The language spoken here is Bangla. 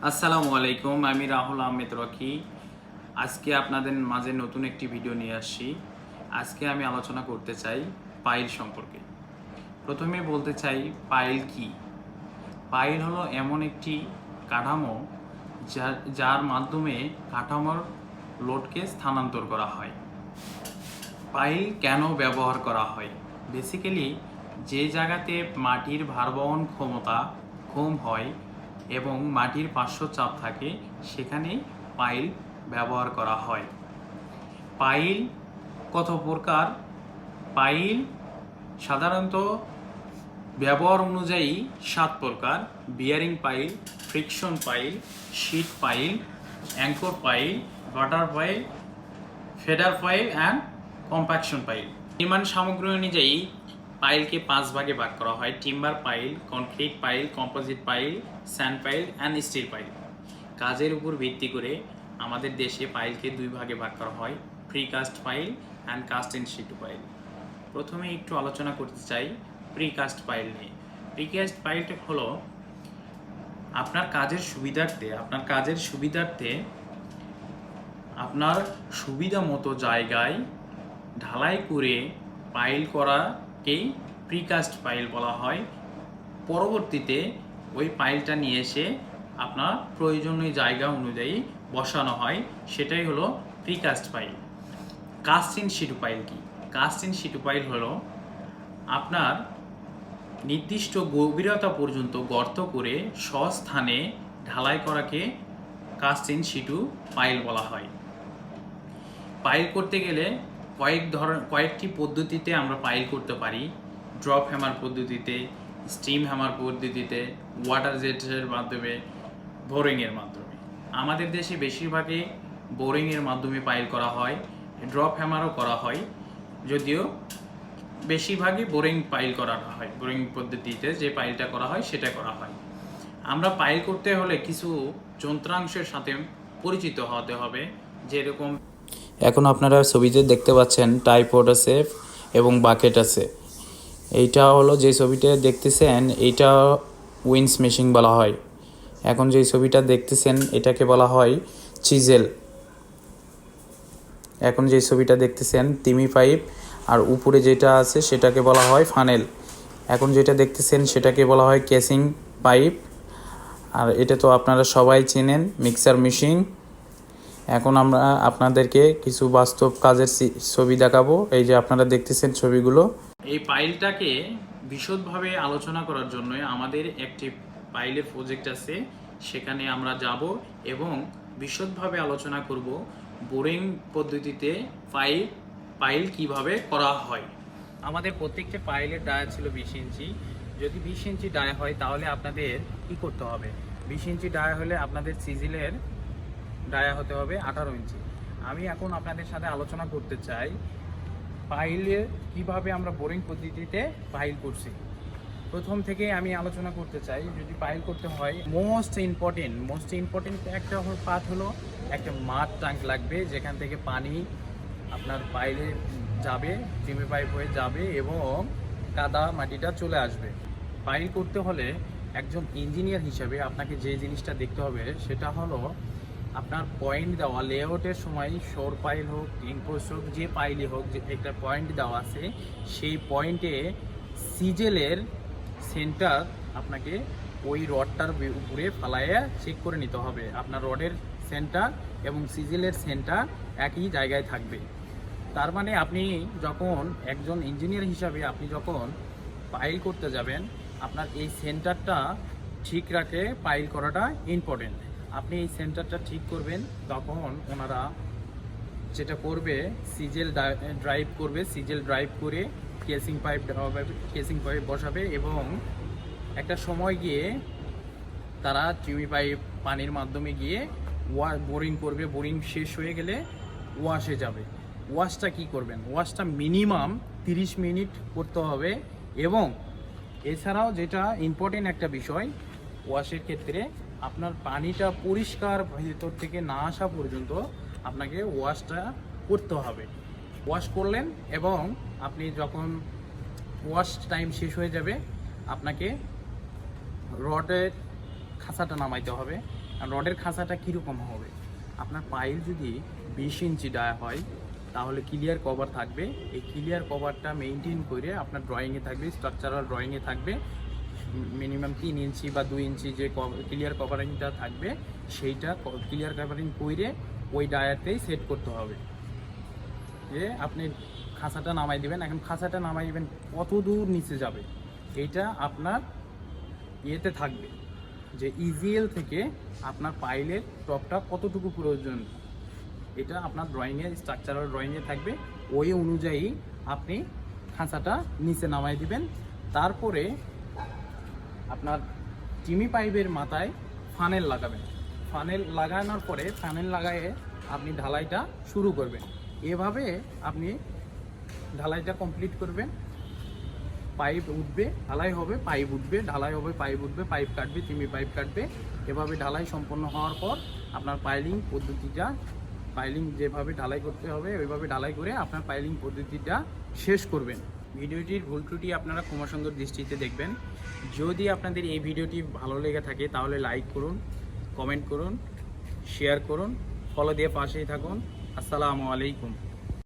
আসসালামু আলাইকুম, আমি রাহুল আহমেদ রকি। আজকে আপনাদের মাঝে নতুন একটি ভিডিও নিয়ে আসছি। আজকে আমি আলোচনা করতে চাই পাইল সম্পর্কে। প্রথমে বলতে চাই পাইল কি। পাইল হলো এমন একটি কাঠামো যার মাধ্যমে কাঠামোর লোডকে স্থানান্তর করা হয়। পাইল কেন ব্যবহার করা হয়? বেসিক্যালি যে জায়গাতে মাটির ভারবহন ক্ষমতা কম হয় এবং মাটির পার্শ্ব চাপ থাকে সেখানে পাইল ব্যবহার করা হয়। পাইল কত প্রকার? পাইল সাধারণত ব্যবহার অনুযায়ী 7 প্রকার: bearing pile, friction pile, sheet pile, anchor pile, batter pile, fender pile and compaction pile. নির্মাণ সামগ্রী অনুযায়ী পাইলকে 5 ভাগে ভাগ করা হয়: timber pile, concrete pile, composite pile, sand pile and steel pile. কাজের উপর ভিত্তি করে আমাদের দেশে পাইলকে 2 ভাগে ভাগ করা হয়: precast pile and cast in situ pile. প্রথমে একটু আলোচনা করতে চাই প্রিকাস্ট পাইল নিয়ে। প্রিকাস্ট পাইলটা হলো আপনার কাজের সুবিধার্থে আপনার সুবিধা মতো জায়গায় ঢালাই করে পাইল করাকেই প্রিকাস্ট পাইল বলা হয়। পরবর্তীতে ওই পাইলটা নিয়ে এসে আপনার প্রয়োজনীয় জায়গা অনুযায়ী বসানো হয়, সেটাই হলো precast pile. Cast in situ pile কি? কাস্ট ইন সিটু পাইল হলো আপনার নির্দিষ্ট গভীরতা পর্যন্ত গর্ত করে স্বস্থানে ঢালাই করাকে কাস্ট ইন সিটু পাইল বলা হয়। পাইল করতে গেলে কয়েকটি পদ্ধতিতে আমরা পাইল করতে পারি: ড্রপ হ্যামার পদ্ধতিতে, স্টিম হ্যামার পদ্ধতিতে, ওয়াটার জেটের মাধ্যমে, বোরিংয়ের মাধ্যমে। আমাদের দেশে বেশিরভাগই বোরিংয়ের মাধ্যমে পাইল করা হয়, ড্রপ হ্যামারও করা হয়, যদিও বেশিরভাগই বোরিং পাইল করা হয়। বোরিং পদ্ধতিতে যে পাইলটা করা হয় সেটা করা হয়। আমরা পাইল করতে হলে কিছু যন্ত্রাংশের সাথে পরিচিত হতে হবে, যেরকম এখন আপনারা ছবিতে দেখতে পাচ্ছেন টাইপড আছে এবং বাকেট আছে। এইটা হলো যে ছবিটা দেখতেছেন, এইটা উইন্স মেশিং বলা হয়। এখন যে ছবিটা দেখতেছেন এটাকে বলা হয় চিজেল। এখন যে ছবিটা দেখতেছেন তিমি পাইপ, আর উপরে যেটা আছে সেটাকে বলা হয় ফানেল। এখন যেটা দেখতেছেন সেটাকে বলা হয় কেসিং পাইপ। আর এটা তো আপনারা সবাই চেনেন, মিক্সার মেশিন। এখন আমরা আপনাদেরকে কিছু বাস্তব কাজের ছবি দেখাবো। এই যে আপনারা দেখতেছেন ছবিগুলো। এই পাইলটাকে বিশদভাবে আলোচনা করার জন্য আমাদের একটি পাইলের প্রজেক্ট আছে, সেখানে আমরা যাব এবং বিশদভাবে আলোচনা করব বোরিং পদ্ধতিতে পাইল কিভাবে করা হয়। আমাদের প্রত্যেকটা পাইলের ডায়া ছিল 20 ইঞ্চি। যদি 20 ইঞ্চি ডায়া হয় তাহলে আপনাদের কি করতে হবে? 20 ইঞ্চি ডায়া হলে আপনাদের সিজিলের ডায়া হতে হবে 18 ইঞ্চি। আমি এখন আপনাদের সাথে আলোচনা করতে চাই পাইলে কিভাবে আমরা বোরিং পদ্ধতিতে পাইল করছি। প্রথম থেকে আমি আলোচনা করতে চাই, যদি পাইল করতে হয় মোস্ট ইম্পর্টেন্ট একটা পার্ট হলো একটা মাড ট্যাঙ্ক লাগবে, যেখান থেকে পানি আপনার পাইলে যাবে, টিমি পাইপ হয়ে যাবে এবং কাদা মাটিটা চলে আসবে। পাইল করতে হলে একজন ইঞ্জিনিয়ার হিসেবে আপনাকে যে জিনিসটা দেখতে হবে সেটা হলো আপনার পয়েন্ট দেওয়া লেআউটের সময় শোর পাইল হোক, ইনপোস্ট হোক, যে পাইলই হোক, যে একটা পয়েন্ট দেওয়া আছে সেই পয়েন্টে সিজেলের সেন্টার আপনাকে ওই রডটার উপরে ফালাইয়া চেক করে নিতে হবে। আপনার রডের সেন্টার এবং সিজেলের সেন্টার একই জায়গায় থাকবে। তার মানে আপনি যখন একজন ইঞ্জিনিয়ার হিসাবে আপনি যখন পাইল করতে যাবেন, আপনার এই সেন্টারটা ঠিক রাখে পাইল করাটা ইম্পর্টেন্ট। আপনি এই সেন্টারটা ঠিক করবেন, তখন ওনারা যেটা করবে সিজেল ড্রাইভ করে কেসিং পাইপ বসাবে এবং একটা সময় গিয়ে তারা টিউবি পাইপ পানির মাধ্যমে গিয়ে বোরিং করবে। বোরিং শেষ হয়ে গেলে ওয়াশে যাবে। ওয়াশটা কি করবেন? ওয়াশটা মিনিমাম 30 মিনিট করতে হবে। এবং এছাড়াও যেটা ইম্পর্টেন্ট একটা বিষয়, ওয়াশের ক্ষেত্রে আপনার পানিটা পরিষ্কার ভিতর থেকে না আসা পর্যন্ত আপনাকে ওয়াশটা করতে হবে। ওয়াশ করলেন এবং আপনি যখন ওয়াশ টাইম শেষ হয়ে যাবে আপনাকে রডের খাঁচাটা নামাইতে হবে রডের খাঁচাটা কীরকম হবে, আপনার পাইল যদি 20 ইঞ্চি ডায়া হয় তাহলে ক্লিয়ার কভার থাকবে। এই ক্লিয়ার কভারটা মেনটেন করে আপনার ড্রয়িংয়ে থাকবে, স্ট্রাকচারাল ড্রয়িংয়ে থাকবে মিনিমাম 3 ইঞ্চি বা 2 ইঞ্চি যে ক্লিয়ার কভারিংটা থাকবে সেইটা ক্লিয়ার কভারিং করে ওই ডায়াতেই সেট করতে হবে। যে আপনি খাঁচাটা নামাই দিবেন, এখন খাঁচাটা নামাই দিবেন কত দূর নিচে যাবে এইটা আপনার ইয়েতে থাকবে, যে ইজিএল থেকে আপনার পাইলের টপটা কতটুকু প্রয়োজন এটা আপনার ড্রয়িংয়ে স্ট্রাকচারাল ড্রয়িংয়ে থাকবে। ওই অনুযায়ী আপনি খাঁচাটা নিচে নামাই দিবেন। তারপরে আপনার টিমি পাইপের মাথায় ফানেল লাগাবেন। ফানেল লাগানোর পরে ফানেল লাগায়ে আপনি ঢালাইটা শুরু করবেন। এভাবে আপনি ঢালাইটা কমপ্লিট করবেন। পাইপ উঠবে, ঢালাই হবে, পাইপ উঠবে, ঢালাই হবে, পাইপ উঠবে, পাইপ কাটবে, টিমি পাইপ কাটবে। এভাবে ঢালাই সম্পন্ন হওয়ার পর আপনার পাইলিং পদ্ধতিটা, পাইলিং যেভাবে ঢালাই করতে হবে ওইভাবে ঢালাই করে আপনার পাইলিং পদ্ধতিটা শেষ করবেন। ভিডিওটির ভুল ত্রুটি আপনারা ক্ষমাসুন্দর দৃষ্টিতে দেখবেন। যদি আপনাদের এই ভিডিওটি ভালো লেগে থাকে তাহলে লাইক করুন, কমেন্ট করুন, শেয়ার করুন, ফলো দিয়ে পাশেই থাকুন। আসসালামু আলাইকুম।